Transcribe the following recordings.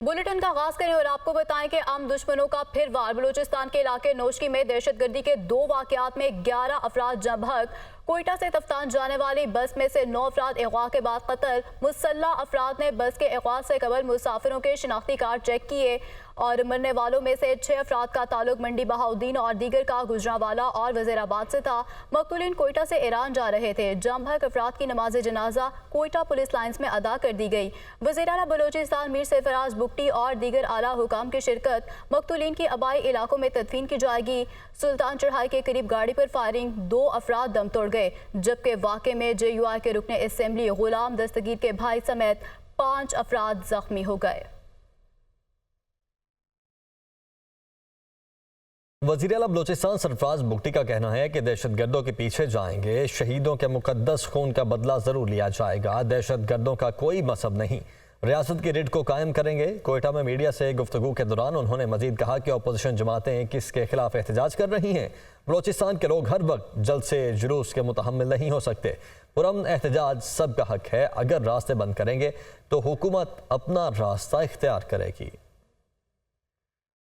Bulletin का आगाज करें और आपको बताएं कि आम दुश्मनों का फिर वार। बलूचिस्तान के इलाके नौशकी में दहशतगर्दी के 2 वाकयात में 11 अफराद जँ बहक। कोयटा से तफ्तान जाने वाली बस में से 9 अफराद अगवा के बाद कत्ल। मुसल्ला अफराद ने बस के अगवा से कबल मुसाफिरों के शिनाख्ती कार्ड चेक किए और मरने वालों में से 6 अफराद का ताल्लुक मंडी बहाउद्दीन और दीगर का गुजरांवाला और वजीराबाद से था। मकतूलीन कोयटा से ईरान जा रहे थे। जँ बहक अफराद की नमाज जनाजा कोयटा पुलिस लाइन्स में अदा कर दी गई। वज़ीर आला बलूचिस्तान मीर सरफराज बुगटी और दीगर आला हुकाम की शिरकत। मकतूलीन की आबाई इलाकों में तदफीन की जाएगी। सुल्तान चढ़ाई के करीब गाड़ी पर फायरिंग, 2 अफराद दम तोड़ गए, जबकि वाक़े में JUI के रुकने असेंबली गुलाम दस्तगीर के भाई समेत 5 अफराद जख्मी हो गए। वज़ीर आला बलूचिस्तान सरफराज बुगटी का कहना है कि दहशतगर्दों के पीछे जाएंगे, शहीदों के मुकद्दस खून का बदला जरूर लिया जाएगा। दहशतगर्दों का कोई मसहब नहीं, रियासत की रिड को कायम करेंगे। कोयटा में मीडिया से गुफ्तगू के दौरान उन्होंने मजीद कहा कि अपोजिशन जमातें किसके खिलाफ एहतजाज कर रही हैं। बलूचिस्तान के लोग हर वक्त जल्द से जुलूस के मुतहम्मिल नहीं हो सकते। पुरअमन एहतजाज सबका हक है। अगर रास्ते बंद करेंगे तो हुकूमत अपना रास्ता इख्तियार करेगी।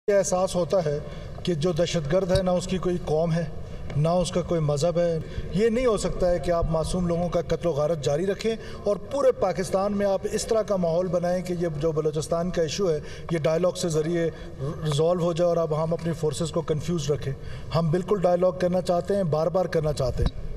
एहसास होता है कि जो दहशतगर्द है ना उसकी कोई कौम है ना उसका कोई मज़हब है। ये नहीं हो सकता है कि आप मासूम लोगों का कत्ल व गारत जारी रखें और पूरे पाकिस्तान में आप इस तरह का माहौल बनाएं कि ये जो बलूचिस्तान का इशू है ये डायलॉग से ज़रिए रिजॉल्व हो जाए और अब हम अपनी फोर्सेस को कंफ्यूज रखें। हम बिल्कुल डायलॉग करना चाहते हैं, बार बार करना चाहते हैं,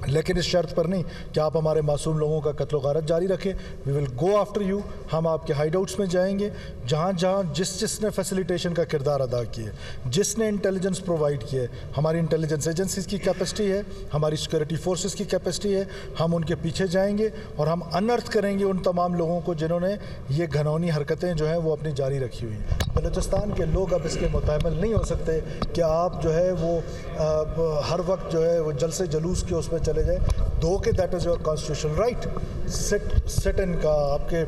लेकिन इस शर्त पर नहीं कि आप हमारे मासूम लोगों का कत्ल गारत जारी रखें। We will go after you. हम आपके हाइड आउट्स में जाएंगे जहाँ जहाँ जिसने फैसिलिटेशन का किरदार अदा किए, जिसने इंटेलिजेंस प्रोवाइड किए। हमारी इंटेलिजेंस एजेंसीज़ की कैपेसिटी है, हमारी सिक्योरिटी फोर्सेस की कैपेसिटी है। हम उनके पीछे जाएंगे और हम अनर्थ करेंगे उन तमाम लोगों को जिन्होंने ये घनौनी हरकतें जो हैं वो अपनी जारी रखी हुई हैं। बलूचिस्तान के लोग अब इसके मुतहम्मिल नहीं हो सकते कि आप जो है वो हर वक्त जो है वो जलसे जलूस के उसमें चले जाए। दो कि that is your constitution right, sit in का, आपके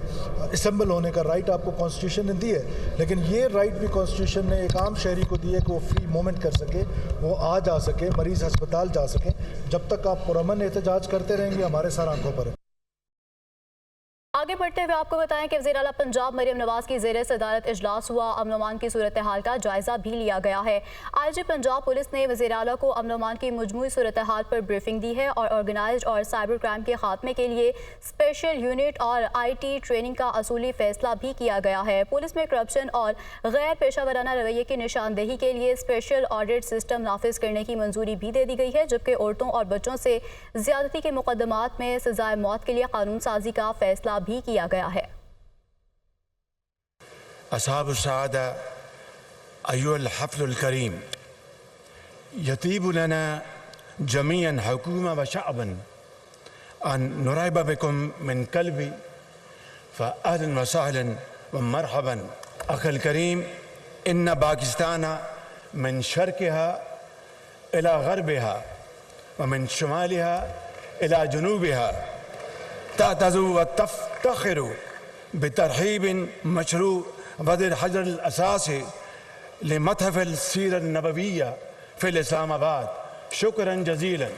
असेंबल होने का राइट आपको कॉन्स्टिट्यूशन ने दी है, लेकिन ये राइट भी कॉन्स्टिट्यूशन ने एक आम शहरी को दी है कि वो फ्री मूवमेंट कर सके, वो आ जा सके, मरीज़ अस्पताल जा सके। जब तक आप पुरअमन एहतजाज करते रहेंगे हमारे सर आंखों पर है। आगे बढ़ते हुए आपको बताएं कि वज़ीर आला पंजाब मरियम नवाज की ज़ेर सदारत इजलास हुआ। अमन अमान की सूरत हाल का जायजा भी लिया गया है। IG पंजाब पुलिस ने वज़ीर आला को अमन अमान की मजमूई सूरत हाल पर ब्रीफिंग दी है और ऑर्गेनाइज्ड और साइबर क्राइम के खात्मे के लिए स्पेशल यूनिट और IT ट्रेनिंग का असूली फैसला भी किया गया है। पुलिस में करप्शन और गैर पेशा वराना रवैये की निशानदेही के लिए स्पेशल ऑडिट सिस्टम नाफिज करने की मंजूरी भी दे दी गई है, जबकि औरतों और बच्चों से ज्यादती के मुकदमात में सजाए मौत के लिए कानून साजी का फैसला भी किया गया है। अस्हाब अस्सादा अय्युल हफ्लुल करीम यतीबु लना जमीअन हुकूमा व शअबन अन नुरैब बिकुम मिन कल्बी फअहलन व सहलन व मरहबन अखल करीम इन्न पाकिस्तान मिन शर्किहा इला गर्बिहा व मिन शुमालिहा इला जुनूबिहा तअतज़ु व तफ्तखिरु बितरहीब मशरू' वज़िर हजर असासी लिमतहफ़िल सीरत नबविया फ़िल इस्लामाबाद। शुक्रन जज़ीलन।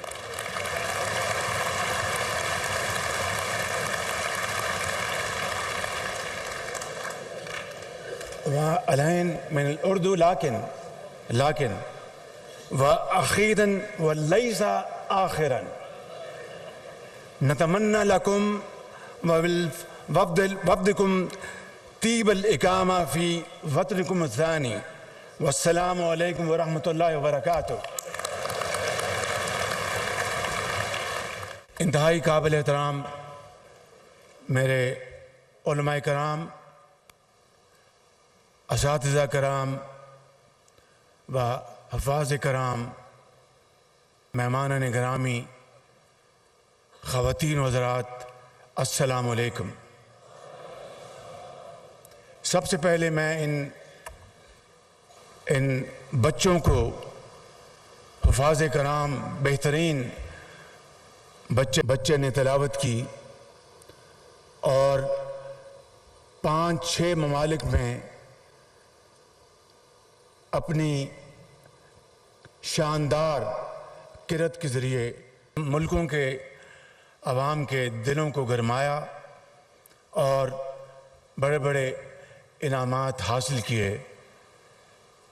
व अलैन मिनल उर्दू लाकिन व अख़ीरन व लैसा आखिरन नतमन्ना लकुम वफ़दिकुम तीबल इकामा फ़ी वतनिकुम अज़्ज़ानी। वस्सलामु अलैकुम व रहमतुल्लाहि व बरकातुहू। इंतहाई काबिल एहतराम मेरे उलमाए कराम, असातिज़ा कराम व हफ़ाज़ कराम, मेहमानान गिरामी, ख़वातीन वज़रात, अस्सलामु अलैकुम। सबसे पहले मैं इन बच्चों को, हुफ़ाज़ कराम, बेहतरीन बच्चे ने तिलावत की और 5-6 ममालिक में अपनी शानदार किरत के ज़रिए मुल्कों के अवाम के दिलों को गरमाया और बड़े बड़े انعامات حاصل کیے،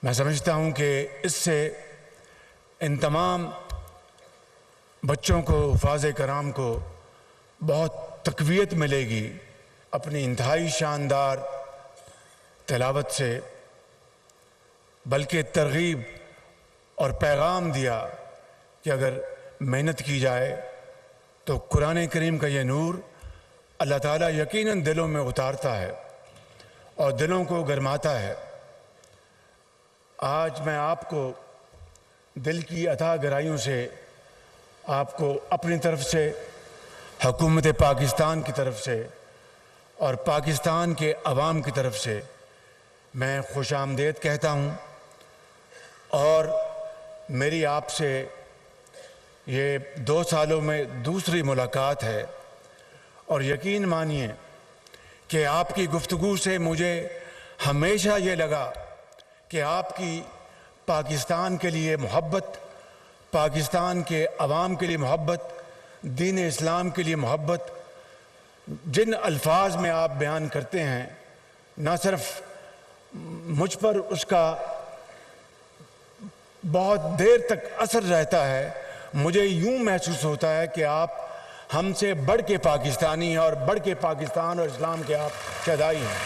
میں سمجھتا ہوں کہ اس سے ان تمام بچوں کو، حفاظ کرام کو بہت تقویت ملے گی اپنی انتہائی شاندار تلاوت سے، بلکہ ترغیب اور پیغام دیا کہ اگر محنت کی جائے تو قرآن کریم کا یہ نور اللہ تعالیٰ یقیناً دلوں میں اتارتا ہے اور دلوں کو گرماتا ہے۔ آج میں آپ کو دل کی عطا گرائیوں سے آپ کو اپنی طرف سے، حکومت پاکستان کی طرف سے اور پاکستان کے عوام کی طرف سے میں خوش آمدید کہتا ہوں، اور میری آپ سے یہ 2 سالوں میں دوسری ملاقات ہے، اور یقین مانیے کہ آپ کی گفتگو سے مجھے ہمیشہ یہ لگا کہ آپ کی پاکستان کے لیے محبت، پاکستان کے عوام کے لیے محبت، دین اسلام کے لیے محبت، جن الفاظ میں آپ بیان کرتے ہیں، نہ صرف مجھ پر اس کا بہت دیر تک اثر رہتا ہے، مجھے یوں محسوس ہوتا ہے کہ آپ ہم سے بڑھ کے پاکستانی ہیں اور بڑھ کے پاکستان اور اسلام کے آپ فدائی ہیں۔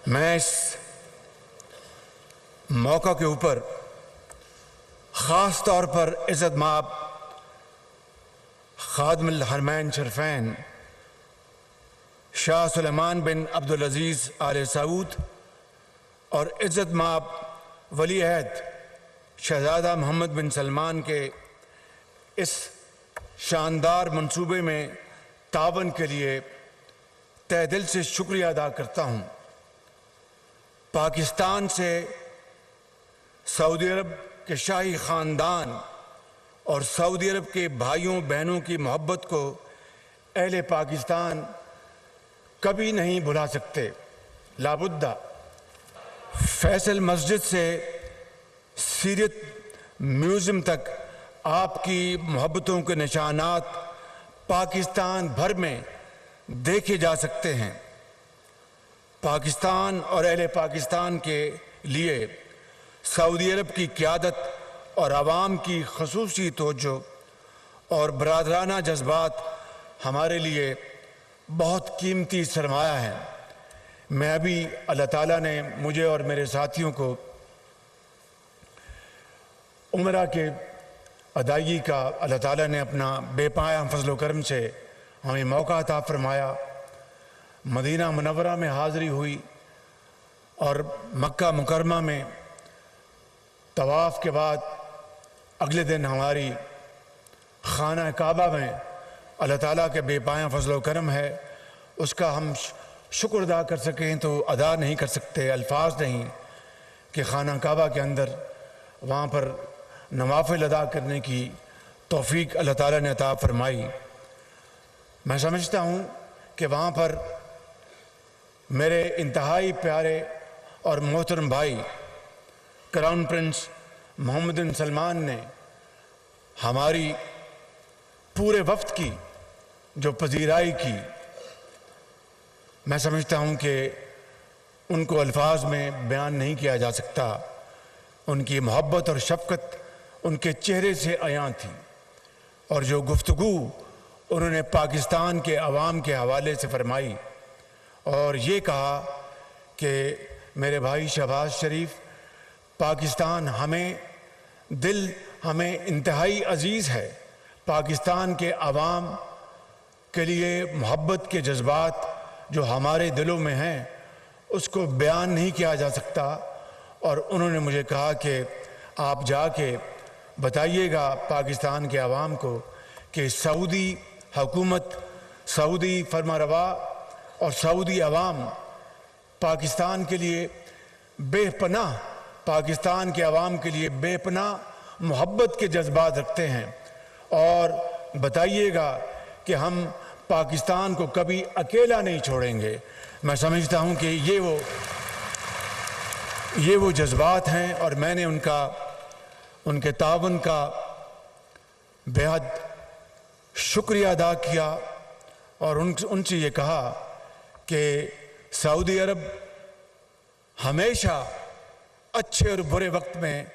میں اس موقع کے اوپر خاص طور پر عزت مآب خادم الحرمین شریفین شاہ سلیمان بن عبدالعزیز آل سعود اور عزت مآب ولی عہد شہزادہ محمد بن سلمان کے اس شاندار منصوبے میں تعاون کے لیے تہ دل سے شکریہ ادا کرتا ہوں۔ پاکستان سے سعودی عرب کے شاہی خاندان اور سعودی عرب کے بھائیوں بہنوں کی محبت کو اہل پاکستان کبھی نہیں بھلا سکتے۔ لابدہ فیصل مسجد سے سیرت میوزیم تک آپ کی محبتوں کے نشانات پاکستان بھر میں دیکھے جا سکتے ہیں۔ پاکستان اور اہل پاکستان کے لیے سعودی عرب کی قیادت اور عوام کی خصوصی توجہ اور برادرانہ جذبات ہمارے لیے بہت قیمتی سرمایہ ہیں۔ میں ابھی اللہ تعالیٰ نے مجھے اور میرے ساتھیوں کو عمرہ کے ادائیگی کا اللہ تعالیٰ نے اپنا بے پناہ فضل و کرم سے ہمیں موقع عطا فرمایا۔ مدینہ منورہ میں حاضری ہوئی اور مکہ مکرمہ میں طواف کے بعد اگلے دن ہماری خانہ کعبہ میں اللہ تعالیٰ کے بے پایہ فضل و کرم ہے، اس کا ہم شکر ادا کر سکیں تو ادا نہیں کر سکتے، الفاظ نہیں کہ خانہ کعبہ کے اندر وہاں پر نوافل ادا کرنے کی توفیق اللہ تعالیٰ نے عطا فرمائی۔ میں سمجھتا ہوں کہ وہاں پر میرے انتہائی پیارے اور محترم بھائی کراؤن پرنس محمد بن سلمان نے ہماری پورے وفد کی جو پذیرائی کی، میں سمجھتا ہوں کہ ان کو الفاظ میں بیان نہیں کیا جا سکتا۔ ان کی محبت اور شفقت ان کے چہرے سے عیاں تھی، اور جو گفتگو انہوں نے پاکستان کے عوام کے حوالے سے فرمائی اور یہ کہا کہ میرے بھائی شہباز شریف، پاکستان ہمیں انتہائی عزیز ہے، پاکستان کے عوام کے لیے محبت کے جذبات جو ہمارے دلوں میں ہیں اس کو بیان نہیں کیا جا سکتا۔ اور انہوں نے مجھے کہا کہ آپ جا کے بتائیے گا پاکستان کے عوام کو کہ سعودی حکومت، سعودی فرمانروا اور سعودی عوام پاکستان کے لیے بے پناہ، پاکستان کے عوام کے لیے بے پناہ محبت کے جذبات رکھتے ہیں، اور بتائیے گا کہ ہم پاکستان کو کبھی اکیلا نہیں چھوڑیں گے۔ میں سمجھتا ہوں کہ یہ وہ جذبات ہیں، اور میں نے ان کے تعاون کا بے حد शुक्रिया अदा किया और उनसे ये कहा कि सऊदी अरब हमेशा अच्छे और बुरे वक्त में,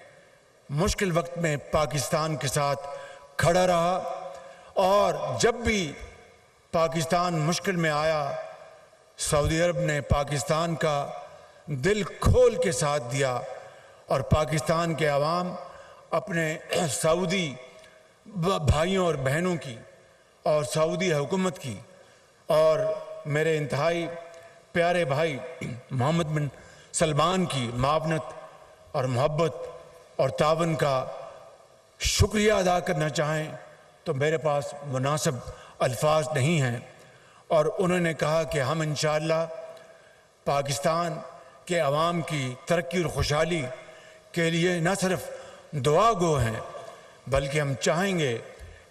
मुश्किल वक्त में पाकिस्तान के साथ खड़ा रहा और जब भी पाकिस्तान मुश्किल में आया सऊदी अरब ने पाकिस्तान का दिल खोल के साथ दिया और पाकिस्तान के अवाम अपने सऊदी भाइयों और बहनों की और सऊदी हुकूमत की और मेरे इंतहाई प्यारे भाई मोहम्मद बिन सलमान की मावनत और मोहब्बत और तावन का शुक्रिया अदा करना चाहें तो मेरे पास मुनासिब अल्फाज नहीं हैं। और उन्होंने कहा कि हम इंशाअल्लाह पाकिस्तान के अवाम की तरक्की और खुशहाली के लिए न सिर्फ दुआ गो हैं बल्कि हम चाहेंगे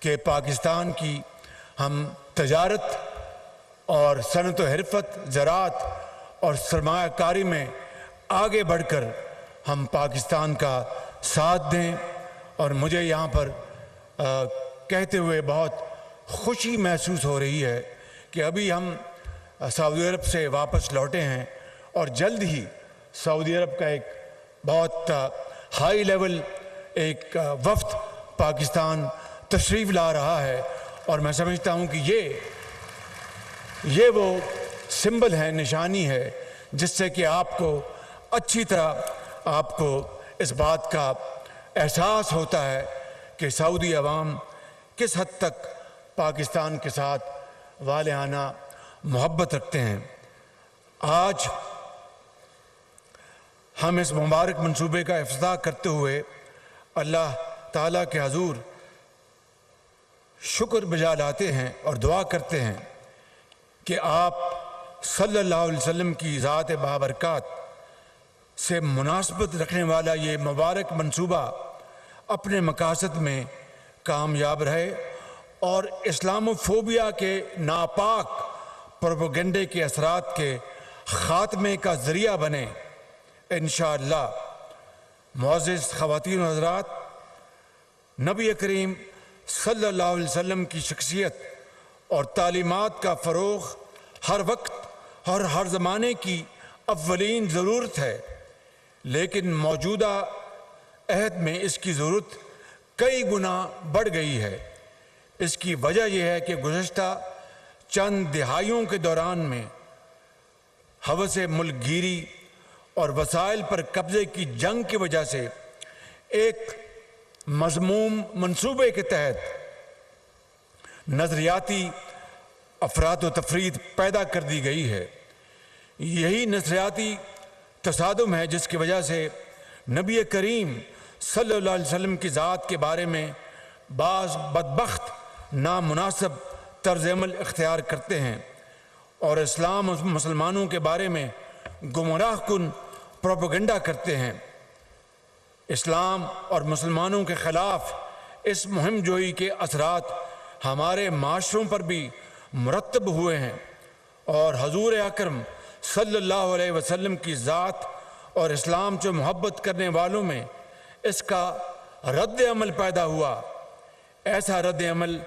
कि पाकिस्तान की हम तजारत और सनत व हिरफत, ज़राअत और सरमायाकारी में आगे बढ़कर हम पाकिस्तान का साथ दें। और मुझे यहाँ पर कहते हुए बहुत खुशी महसूस हो रही है कि अभी हम सऊदी अरब से वापस लौटे हैं और जल्द ही सऊदी अरब का एक बहुत हाई लेवल एक वफ्द पाकिस्तान तशरीफ़ ला रहा है और मैं समझता हूँ कि ये वो सिंबल है, निशानी है जिससे कि आपको अच्छी तरह आपको इस बात का एहसास होता है कि सऊदी अवाम किस हद तक पाकिस्तान के साथ वालियाना मोहब्बत रखते हैं। आज हम इस मुबारक मंसूबे का इफ्तिताह करते हुए अल्लाह ताला के हजूर शुक्र बजा लाते हैं और दुआ करते हैं कि आप सल्लल्लाहु अलैहि वसल्लम की ज़ात बाबरकत से मुनासबत रखने वाला ये मुबारक मंसूबा अपने मकासद में कामयाब रहे और इस्लामोफोबिया के नापाक प्रोपेगेंडे के असरात के ख़ात्मे का ज़रिया बने। इंशाअल्लाह मुअज़्ज़िज़ ख़वातीन व हज़रात, नबी करीम सल्लल्लाहु अलैहि वसल्लम की शख्सियत और तालीमात का फ़रोग़ हर वक्त और हर ज़माने की अव्वलीन ज़रूरत है, लेकिन मौजूदा अहद में इसकी ज़रूरत कई गुना बढ़ गई है। इसकी वजह यह है कि गुज़श्ता चंद दिहाइयों के दौरान में हवस मुल्कगीरी और वसाइल पर कब्ज़े की जंग की वजह से एक मज़मूम मंसूबे के तहत नज़रियाती अफरात व तफरीद पैदा कर दी गई है। यही नज़रियाती तसादुम है जिसकी वजह से नबी करीम सल्लल्लाहु अलैहि वसल्लम की ज़ात के बारे में बाज़ बदबख्त नामुनासिब तर्ज़ अमल इख्तियार करते हैं और इस्लाम और मुसलमानों के बारे में गुमराह कुन प्रोपेगेंडा करते हैं। इस्लाम और मुसलमानों के ख़िलाफ़ इस मुहिम जोई के असरात हमारे माशरों पर भी मुरतब हुए हैं और हजूर अकरम सल्लल्लाहु अलैहि वसल्लम की ज़ात और इस्लाम से मोहब्बत करने वालों में इसका रद्द अमल पैदा हुआ। ऐसा रद्द अमल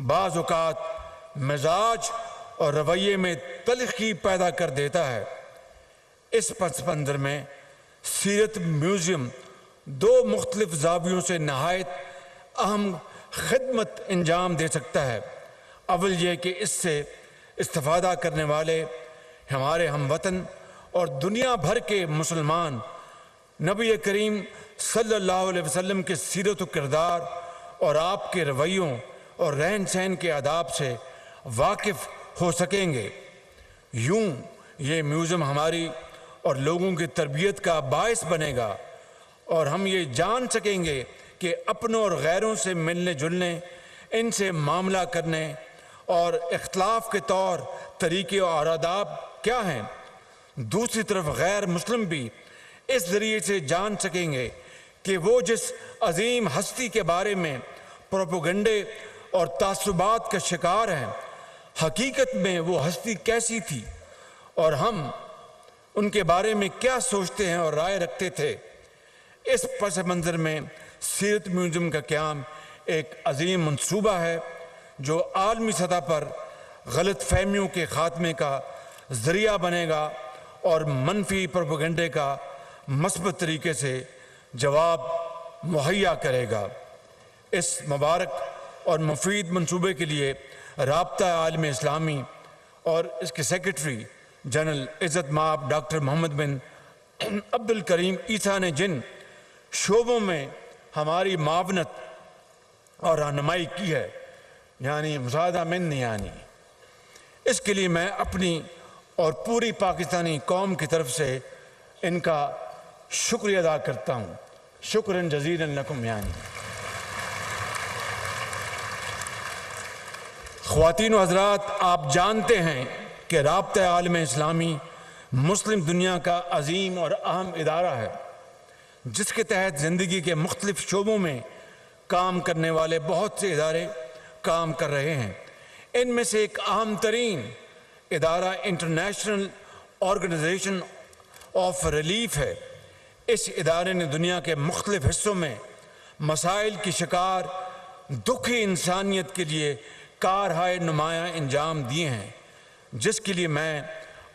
बाज़ औक़ात मिजाज और रवैये में तल्ख़ी पैदा कर देता है। इस पस मंज़र में सीरत म्यूज़ियम दो मुख्तलिफ ज़ावियों से नहायत अहम खिदमत अंजाम दे सकता है। अव्वल ये कि इससे इस्तिफ़ादा करने वाले हमारे हमवतन और दुनिया भर के मुसलमान नबी करीम सल्लल्लाहु अलैहि वसल्लम के सीरत व किरदार और आपके रवैयों और रहन सहन के आदाब से वाकिफ़ हो सकेंगे। यूं ये म्यूज़ियम हमारी और लोगों की तरबियत का बायस बनेगा और हम ये जान सकेंगे कि अपनों और गैरों से मिलने जुलने, इनसे मामला करने और इख्तलाफ के तौर तरीके और आदाब क्या हैं। दूसरी तरफ गैर मुस्लिम भी इस ज़रिए से जान सकेंगे कि वो जिस अजीम हस्ती के बारे में प्रोपेगेंडे और तासुबात का शिकार हैं, हकीकत में वो हस्ती कैसी थी और हम उनके बारे में क्या सोचते हैं और राय रखते थे। इस पस मंज़र में सीरत म्यूज़ियम का क़याम एक अजीम मंसूबा है جو عالمی سطح پر غلط فہمیوں کے خاتمے کا ذریعہ بنے گا اور منفی پروپیگنڈے کا مثبت طریقے سے جواب مہیا کرے گا۔ اس مبارک اور مفید منصوبے کے لیے رابطہ عالم اسلامی اور اس کے سیکریٹری جنرل عزت مآب ڈاکٹر محمد بن عبد الکریم عیسیٰ نے جن شعبوں میں ہماری معاونت اور رہنمائی کی ہے، یعنی مساعدہ من یعنی، اس کے لیے میں اپنی اور پوری پاکستانی قوم کی طرف سے ان کا شکریہ ادا کرتا ہوں۔ شکراً جزیلاً لکم یعنی۔ خواتین و حضرات، آپ جانتے ہیں کہ رابطہ عالم اسلامی مسلم دنیا کا عظیم اور اہم ادارہ ہے، جس کے تحت زندگی کے مختلف شعبوں میں کام کرنے والے بہت سے ادارے کام کر رہے ہیں۔ ان میں سے ایک اہم ترین ادارہ انٹرنیشنل آرگنائزیشن آف ریلیف ہے۔ اس ادارے نے دنیا کے مختلف حصوں میں مسائل کی شکار دکھی انسانیت کے لیے کارہائے نمایاں انجام دیے ہیں، جس کے لیے میں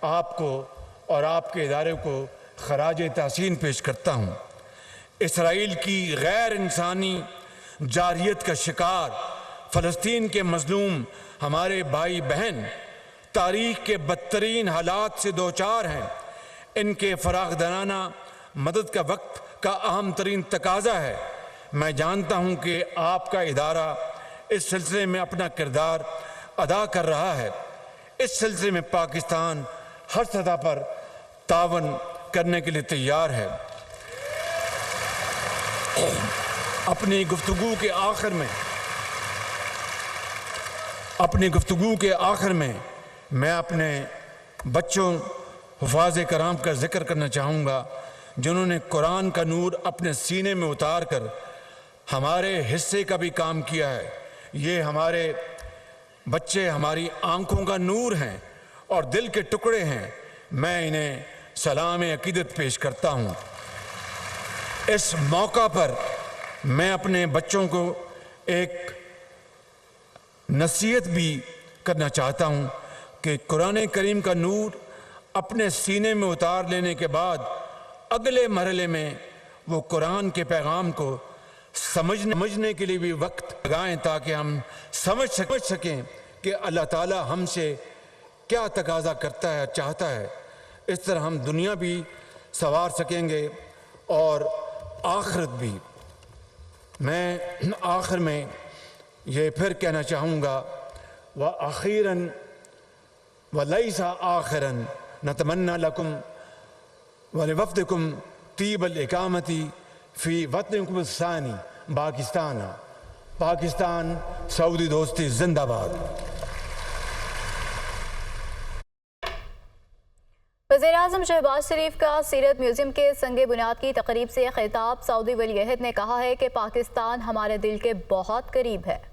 آپ کو اور آپ کے ادارے کو خراج تحسین پیش کرتا ہوں۔ اسرائیل کی غیر انسانی جارحیت کا شکار فلسطین کے مظلوم ہمارے بھائی بہن تاریخ کے بدترین حالات سے دوچار ہیں۔ ان کے فراخ دلانہ مدد کا وقت کا اہم ترین تقاضا ہے۔ میں جانتا ہوں کہ آپ کا ادارہ اس سلسلے میں اپنا کردار ادا کر رہا ہے۔ اس سلسلے میں پاکستان ہر سطح پر تعاون کرنے کے لیے تیار ہے۔ اپنی گفتگو کے آخر میں میں اپنے بچوں حفاظ کرام کا ذکر کرنا چاہوں گا، جنہوں نے قرآن کا نور اپنے سینے میں اتار کر ہمارے حصے کا بھی کام کیا ہے۔ یہ ہمارے بچے ہماری آنکھوں کا نور ہیں اور دل کے ٹکڑے ہیں۔ میں انہیں سلام عقیدت پیش کرتا ہوں۔ اس موقع پر میں اپنے بچوں کو ایک نصیحت بھی کرنا چاہتا ہوں کہ قرآن کریم کا نور اپنے سینے میں اتار لینے کے بعد اگلے مرحلے میں وہ قرآن کے پیغام کو سمجھنے کے لیے بھی وقت لگائیں، تاکہ ہم سمجھ سکیں کہ اللہ تعالیٰ ہم سے کیا تقاضا کرتا ہے، چاہتا ہے۔ اس طرح ہم دنیا بھی سنوار سکیں گے اور آخرت بھی۔ میں آخر میں یہ پھر کہنا چاہوں گا، وَأَخِيرًا وَلَيْسَ آخِرًا نَتَمَنَّى لَكُمْ وَلِوَفْدِكُمْ طِيبَ الْإِقَامَةِ فی وطنکم الثانی پاکستان سعودی دوستی زندہ باد۔ وزیراعظم شہباز شریف کا سیرت میوزیم کے سنگ بنیاد کی تقریب سے خطاب۔ سعودی ولی عہد نے کہا ہے کہ پاکستان ہمارے دل کے بہت قریب ہے۔